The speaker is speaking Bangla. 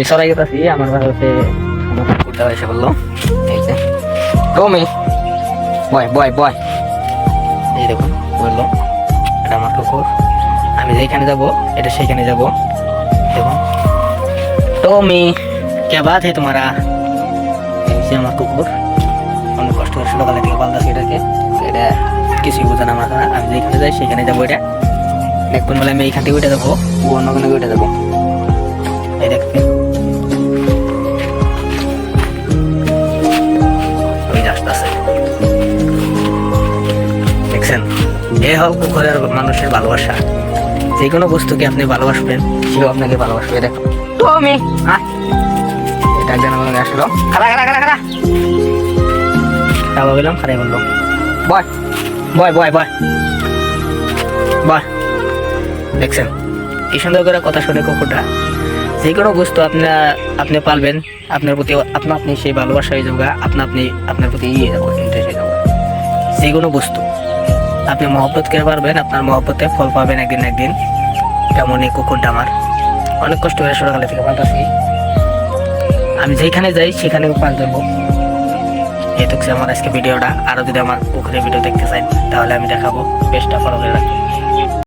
সরাই গেছি আমার বাসা হচ্ছে আমার কুকুরটা এসে বললো এই যে টমি বয় বয় বয়, এই দেখুন বললো এটা আমার কুকুর, আমি যেখানে যাব এটা সেখানে যাব। দেখুন টমি কে বাত হে তোমারা, এই যে আমার কুকুর অনেক কষ্ট করে সকালে থেকে পাল্টাছি এটাকে, এটা কিছুই বোঝে না আমার, আমি যেখানে যাই সেখানে যাবো। এটা দেখুন বলে আমি এইখান থেকে উঠে যাবো, ও অন্য কোনো উঠে যাবো। এই দেখতে ওই আসতেছে, দেখছেন এ হল কুকুরের মানুষের ভালোবাসা, যে কোনো বস্তুকে আপনি ভালোবাসবেন সেও আপনাকে ভালোবাসবে। দেখো টমি এটা একজন আমাকে আসলো, খারা খারা খারা খারা খাওয়া গেলাম, খারাই বললো বয় বয় বয় বয় বয়। দেখছেন কি সুন্দর করে কথা শুনে কুকুরটা, যে কোনো বস্তু আপনি পালবেন আপনার প্রতি আপনি সেই ভালোবাসা হয়ে যাবে, আপনার প্রতি ইয়ে যাবো, ইন্টারেস্ট হয়ে যাবে। যে কোনো বস্তু আপনি মহব্বত করে পারবেন, আপনার মহব্বতে ফল পাবেন একদিন না একদিন। তেমনই কুকুরটা আমার অনেক কষ্ট করে সকালে থেকে পাল্টাছি, আমি যেখানে যাই সেখানে পাল্ট দেবো। এই তো আমার আজকে ভিডিওটা, আরো যদি আমার কুকুরের ভিডিও দেখতে চান তাহলে আমি দেখাবো, পেজটা ফলো করে রাখবেন।